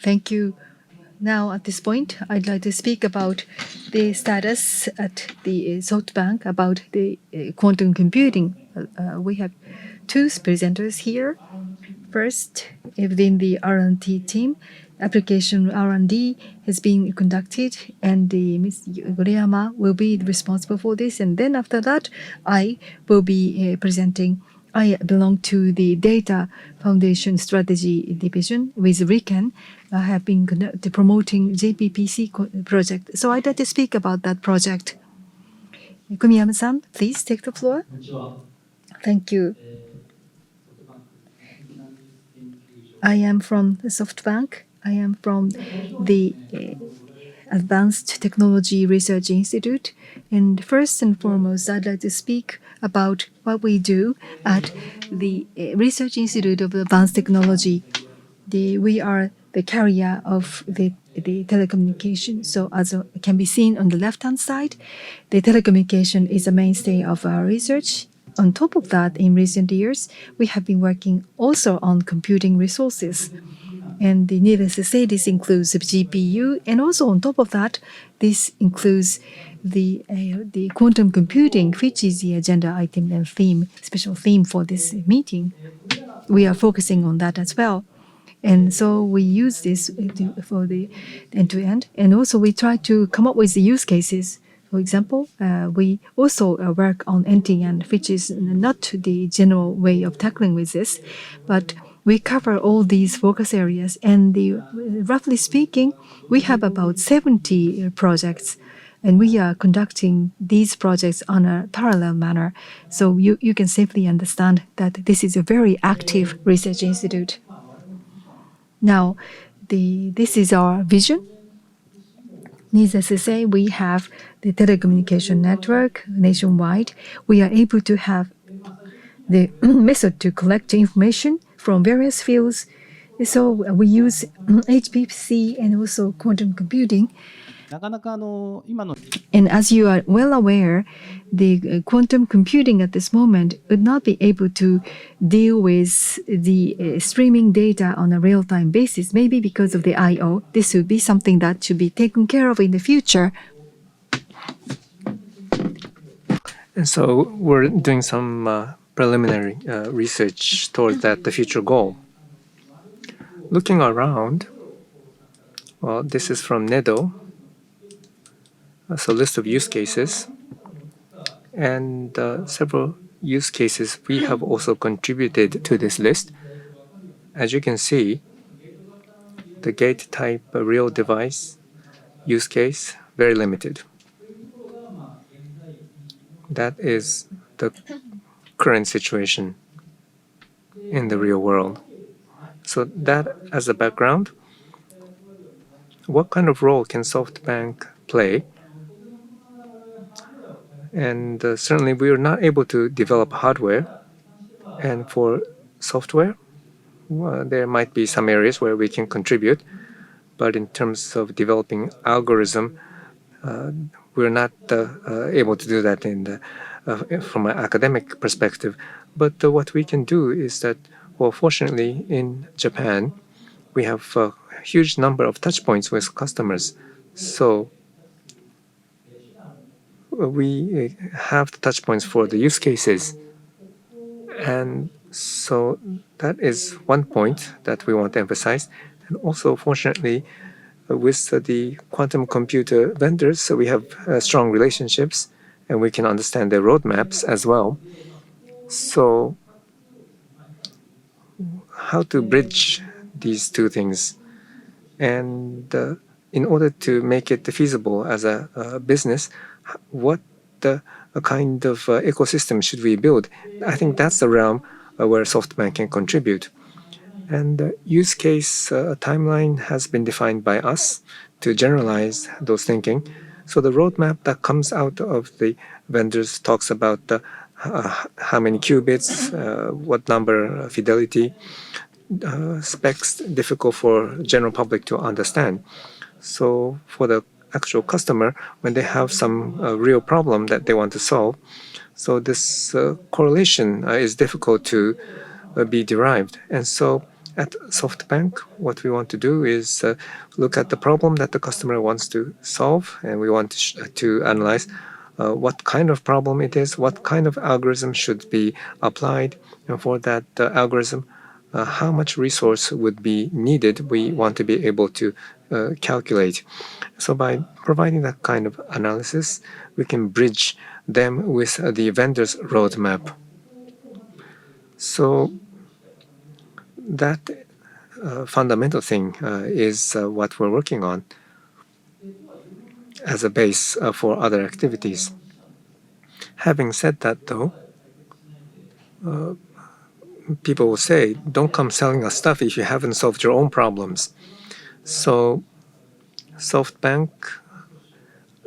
Thank you. Now, at this point, I'd like to speak about the status at the SoftBank about the quantum computing. We have two presenters here. First, within the R&D team, application R&D has been conducted, and Ms. Komiyama will be responsible for this. And then after that, I will be presenting. I belong to the Data Foundation Strategy Division with Riken. I have been promoting JPPC project. So I'd like to speak about that project. Komiyama-san, please take the floor. Thank you. I am from SoftBank. I am from the Advanced Technology Research Institute. And first and foremost, I'd like to speak about what we do at the Research Institute of Advanced Technology. We are the carrier of the telecommunication. So as can be seen on the left-hand side, the telecommunication is a mainstay of our research. On top of that, in recent years, we have been working also on computing resources. And needless to say, this includes the GPU, and also on top of that, this includes the quantum computing, which is the agenda item and theme, special theme for this meeting. We are focusing on that as well. And so we use this for the end-to-end. And also we try to come up with the use cases. For example, we also work on end-to-end, which is not the general way of tackling with this, but we cover all these focus areas. And roughly speaking, we have about 70 projects, and we are conducting these projects on a parallel manner. So you can safely understand that this is a very active research institute. Now, this is our vision. Needless to say, we have the telecommunication network nationwide. We are able to have the method to collect information from various fields. So we use HPC and also quantum computing. And as you are well aware, the quantum computing at this moment would not be able to deal with the streaming data on a real-time basis, maybe because of the I/O. This would be something that should be taken care of in the future. And so we're doing some preliminary research towards the future goal. Looking around, well, this is from NEDO. So list of use cases, and several use cases we have also contributed to this list. As you can see, the gate type real device use case, very limited. That is the current situation in the real world. So that as a background, what kind of role can SoftBank play? And certainly we are not able to develop hardware. And for software, there might be some areas where we can contribute. But in terms of developing algorithm, we're not able to do that from an academic perspective. But what we can do is that, well, fortunately in Japan, we have a huge number of touch points with customers. So we have the touch points for the use cases. And so that is one point that we want to emphasize. And also, fortunately, with the quantum computer vendors, so we have strong relationships, and we can understand their roadmaps as well. So how to bridge these two things? And in order to make it feasible as a business, what kind of ecosystem should we build? I think that's the realm where SoftBank can contribute. And the use case timeline has been defined by us to generalize those thinking. So the roadmap that comes out of the vendors talks about how many qubits, what number fidelity, specs difficult for general public to understand. So for the actual customer, when they have some real problem that they want to solve, so this correlation is difficult to be derived. And so At SoftBank, what we want to do is look at the problem that the customer wants to solve, and we want to analyze what kind of problem it is, what kind of algorithm should be applied, and for that algorithm, how much resource would be needed. We want to be able to calculate. So by providing that kind of analysis, we can bridge them with the vendor's roadmap. So that fundamental thing is what we're working on as a base for other activities. Having said that, though, people will say, don't come selling us stuff if you haven't solved your own problems. So SoftBank,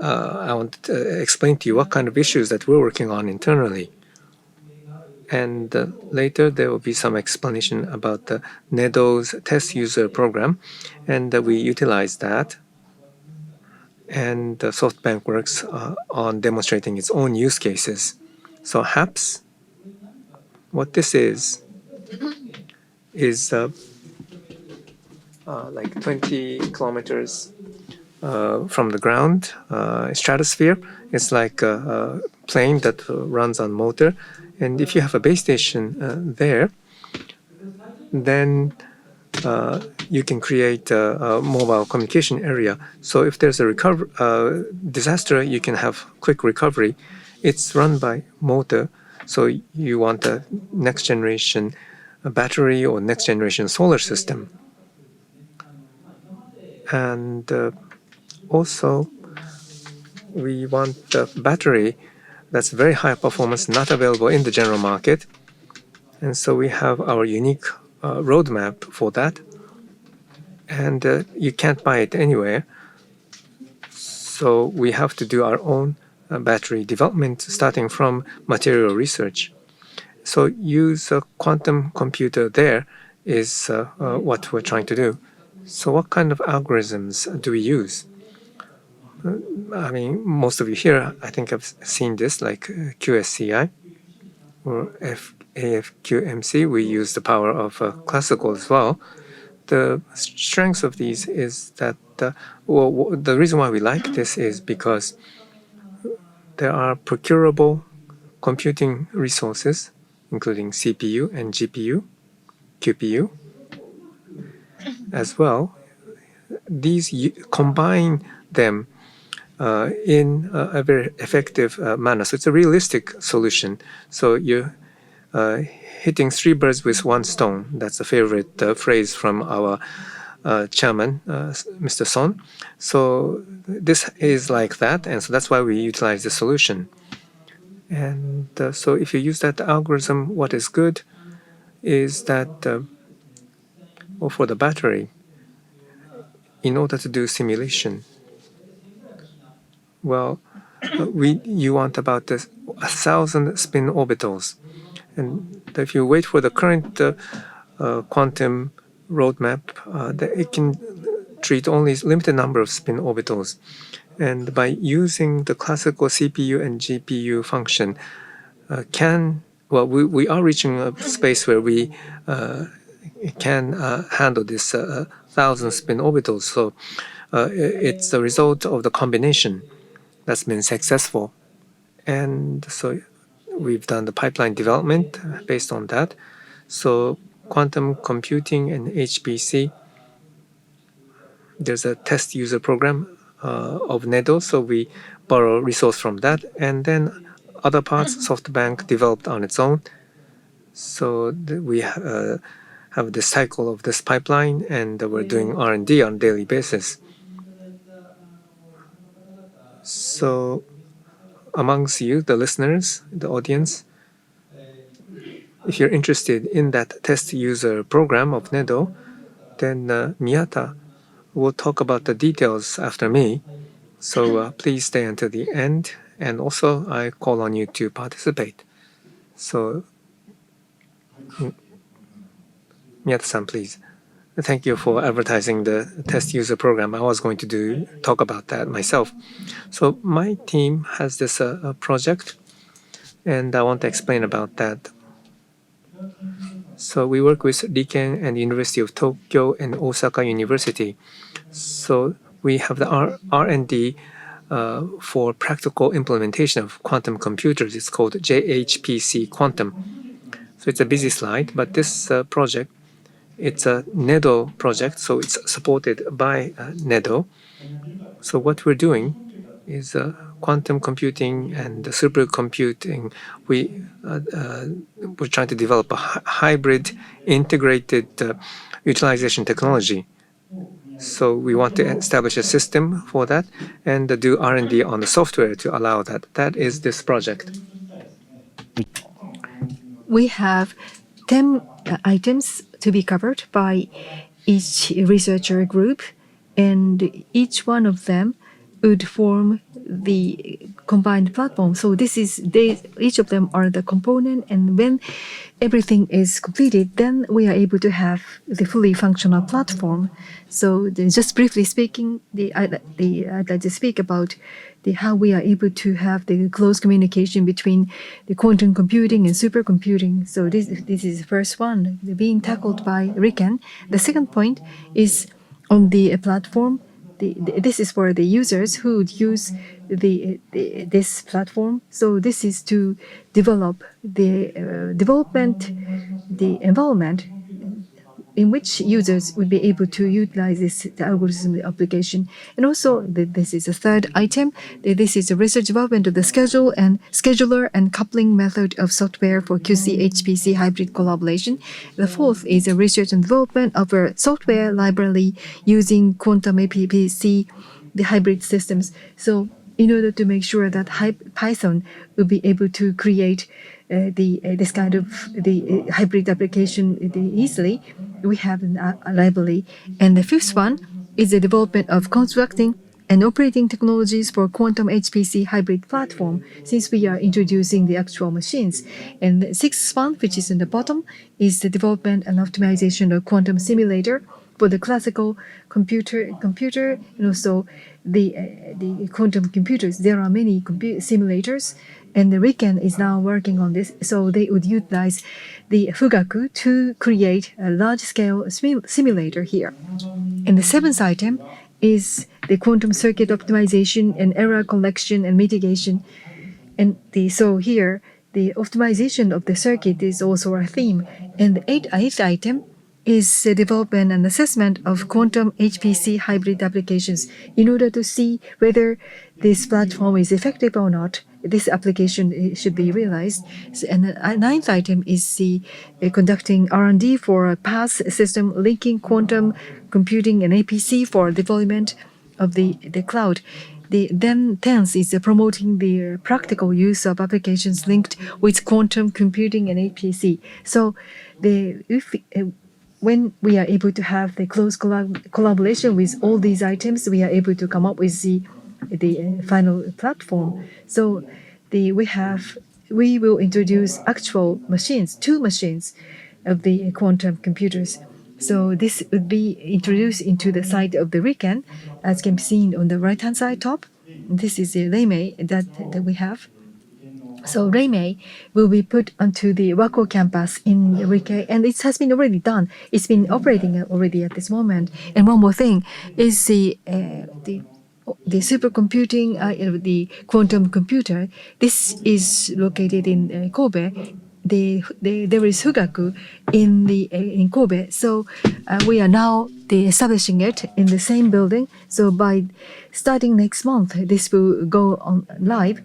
I want to explain to you what kind of issues that we're working on internally. And later there will be some explanation about the NEDO's test user program, and we utilize that. And SoftBank works on demonstrating its own use cases. So HAPS, what this is like 20 kilometers from the ground, stratosphere. It's like a plane that runs on motor. And if you have a base station there, then you can create a mobile communication area. So if there's a disaster, you can have quick recovery. It's run by motor. So you want a next generation battery or next generation solar system. And also, we want a battery that's very high performance, not available in the general market. And so we have our unique roadmap for that. And you can't buy it anywhere. So we have to do our own battery development starting from material research. So use a quantum computer there is what we're trying to do. So what kind of algorithms do we use? I mean, most of you here, I think, have seen this, like QSCI or AFQMC. We use the power of classical as well. The strength of these is that, the reason why we like this is because there are procurable computing resources, including CPU and GPU, QPU, as well. These combine them in a very effective manner. So it's a realistic solution. So you're hitting three birds with one stone. That's a favorite phrase from our chairman, Mr. Son. So this is like that, and so that's why we utilize the solution. And so if you use that algorithm, what is good is that, well, for the battery, in order to do simulation, well, you want about 1,000 spin orbitals. And if you wait for the current quantum roadmap, it can treat only a limited number of spin orbitals. And by using the classical CPU and GPU function, we are reaching a space where we can handle this 1,000 spin orbitals. So it's the result of the combination that's been successful. And so we've done the pipeline development based on that. So quantum computing and HPC, there's a test user program of NEDO, so we borrow resource from that. And then other parts, SoftBank developed on its own. So we have the cycle of this pipeline, and we're doing R&D on a daily basis. So amongst you, the listeners, the audience, if you're interested in that test user program of NEDO, then Miyata will talk about the details after me. So please stay until the end. And also, I call on you to participate. So, Miyata-san, please. Thank you for advertising the test user program. I was going to talk about that myself. So my team has this project, and I want to explain about that. So we work with Riken and University of Tokyo and Osaka University. So we have the R&D for practical implementation of quantum computers. It's called JHPC Quantum. So it's a busy slide, but this project, it's a NEDO project, so it's supported by NEDO. So what we're doing is quantum computing and supercomputing. We're trying to develop a hybrid integrated utilization technology. So we want to establish a system for that and do R&D on the software to allow that. That is this project. We have 10 items to be covered by each researcher group, and each one of them would form the combined platform. So each of them are the component, and when everything is completed, then we are able to have the fully functional platform. So just briefly speaking, I'd like to speak about how we are able to have the close communication between the quantum computing and supercomputing. So this is the first one being tackled by Riken. The second point is on the platform. This is for the users who would use this platform. So this is to develop the environment in which users would be able to utilize this algorithm application. And also, this is the third item. This is the research development of the scheduler and coupling method of software for QC-HPC hybrid collaboration. The fourth is the research and development of a software library using quantum APPC, the hybrid systems. So in order to make sure that Python will be able to create this kind of the hybrid application easily, we have a library. And the fifth one is the development of constructing and operating technologies for quantum HPC hybrid platform, since we are introducing the actual machines. And the sixth one, which is in the bottom, is the development and optimization of quantum simulator for the classical computer and also the quantum computers. There are many simulators, and the Riken is now working on this. So they would utilize the Fugaku to create a large-scale simulator here. And the seventh item is the quantum circuit optimization and error collection and mitigation. And so here, the optimization of the circuit is also a theme. And the eighth item is the development and assessment of quantum HPC hybrid applications in order to see whether this platform is effective or not. This application should be realized. And the ninth item is the conducting R&D for a PaaS system linking quantum computing and APC for deployment of the cloud. Then 10th is promoting the practical use of applications linked with quantum computing and APC. So when we are able to have the close collaboration with all these items, we are able to come up with the final platform. So we will introduce actual machines, 2 machines of the quantum computers. So this would be introduced into the site of the Riken, as can be seen on the right-hand side top. This is the Reimei that we have. So Reimei will be put onto the Wako campus in Rike, and it has been already done. It's been operating already at this moment. And one more thing is the supercomputing, the quantum computer. This is located in Kobe. There is Fugaku in Kobe. So we are now establishing it in the same building. So by starting next month, this will go on live.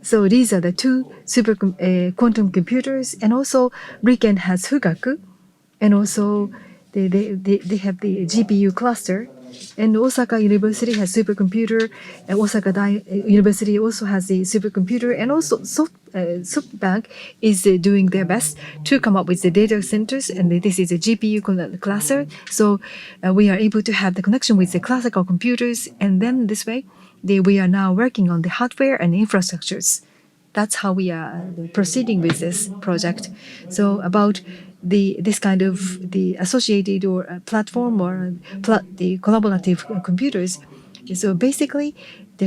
So these are the 2 quantum computers, and also Riken has Fugaku, and also they have the GPU cluster. And Osaka University has supercomputer, and Osaka University also has the supercomputer, and also SoftBank is doing their best to come up with the data centers, and this is a GPU cluster. So we are able to have the connection with the classical computers, and then this way we are now working on the hardware and infrastructures. That's how we are proceeding with this project. So about this kind of the associated or platform or the collaborative computers. So basically,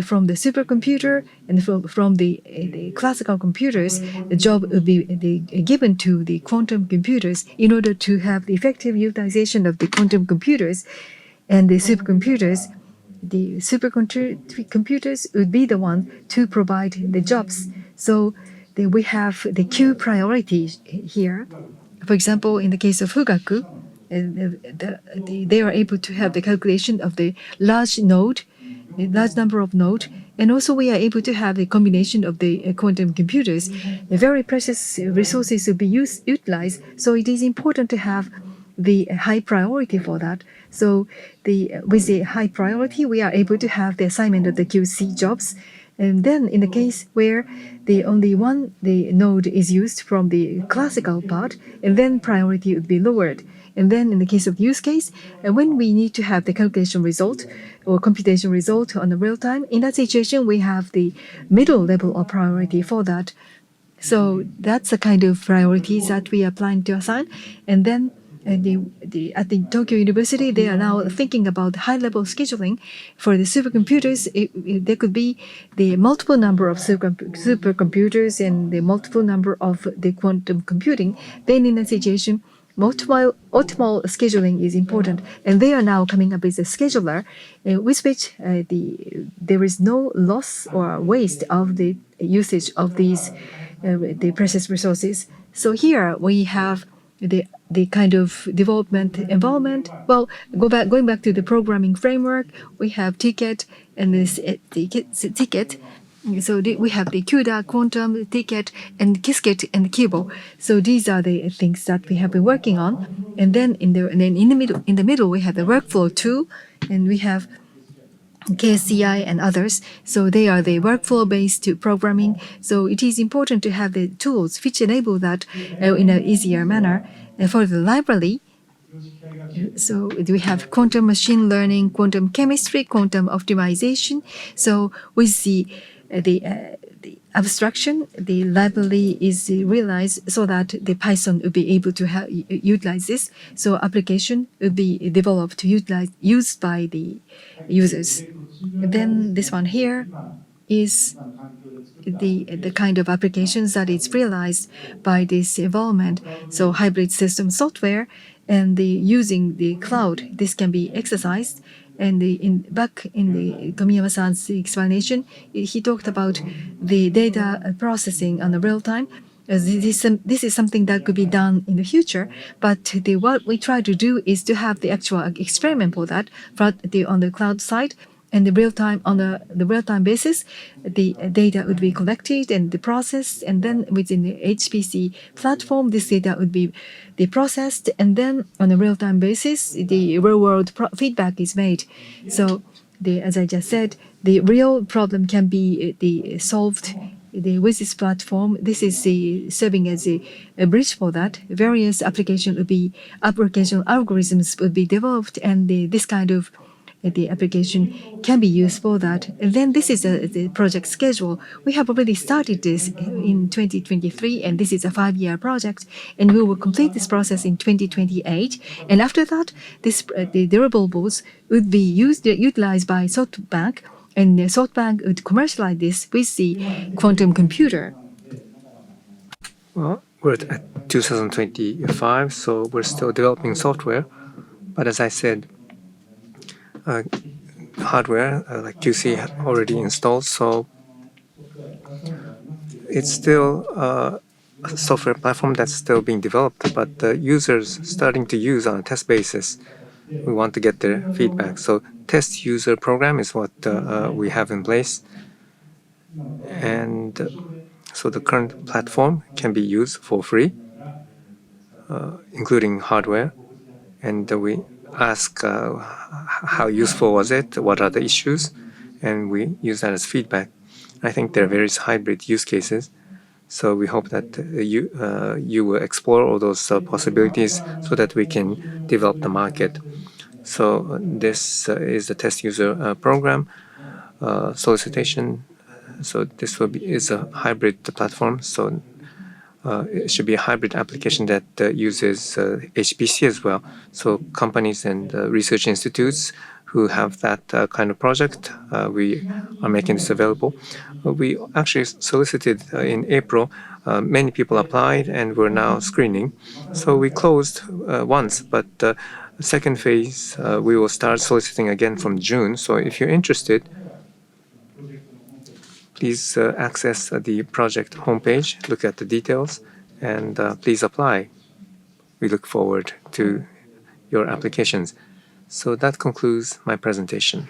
from the supercomputer and from the classical computers, the job would be given to the quantum computers in order to have the effective utilization of the quantum computers and the supercomputers. The supercomputers would be the one to provide the jobs. So we have the Q priority here. For example, in the case of Fugaku, they are able to have the calculation of the large node, a large number of nodes, and also we are able to have a combination of the quantum computers. The very precious resources will be utilized, so it is important to have the high priority for that. So with the high priority, we are able to have the assignment of the QC jobs. And then in the case where the only one the node is used from the classical part, and then priority would be lowered. And then in the case of use case, when we need to have the calculation result or computation result on the real time, in that situation, we have the middle level of priority for that. So that's the kind of priorities that we are planning to assign. And then at the Tokyo University, they are now thinking about high-level scheduling for the supercomputers. There could be the multiple number of supercomputers and the multiple number of the quantum computing. Then in a situation, optimal scheduling is important, and they are now coming up with a scheduler with which there is no loss or waste of the usage of these the precious resources. So here we have the kind of development environment. Well, going back to the programming framework, we have ticket and this ticket. So we have the CUDA, quantum, ticket, and Qiskit and Kibo. So these are the things that we have been working on. And then in the middle we have the workflow tool, and we have KSCI and others. So they are the workflow-based programming. So it is important to have the tools which enable that in an easier manner. And for the library, so we have quantum machine learning, quantum chemistry, quantum optimization. So with the abstraction, the library is realized so that the Python will be able to utilize this. So application will be developed used by the users. Then this one here is the kind of applications that is realized by this environment. So hybrid system software and using the cloud, this can be exercised. And back in the Komiyama-san's explanation, he talked about the data processing on the real time. This is something that could be done in the future, but what we try to do is to have the actual experiment for that on the cloud side. And the real time on the real time basis, the data would be collected and the processed, and then within the HPC platform, this data would be processed, and then on a real time basis, the real world feedback is made. So as I just said, the real problem can be solved with this platform. This is serving as a bridge for that. Various application algorithms would be developed, and this kind of the application can be used for that. And then this is the project schedule. We have already started this in 2023, and this is a 5-year project, and we will complete this process in 2028. And after that, the deliverables would be utilized by SoftBank, and SoftBank would commercialize this with the quantum computer. Well, we're at 2025, so we're still developing software. But as I said, hardware like QC already installed, so it's still a software platform that's still being developed, but the users starting to use on a test basis. We want to get their feedback. So test user program is what we have in place. And so the current platform can be used for free, including hardware. And we ask how useful was it, what are the issues, and we use that as feedback. I think there are various hybrid use cases. So we hope that you will explore all those possibilities so that we can develop the market. So this is the test user program solicitation. So this is a hybrid platform. So it should be a hybrid application that uses HPC as well. So companies and research institutes who have that kind of project, we are making this available. We actually solicited in April. Many people applied, and we're now screening. So we closed once, but second phase, we will start soliciting again from June. So if you're interested, please access the project homepage, look at the details, and please apply. We look forward to your applications. So that concludes my presentation.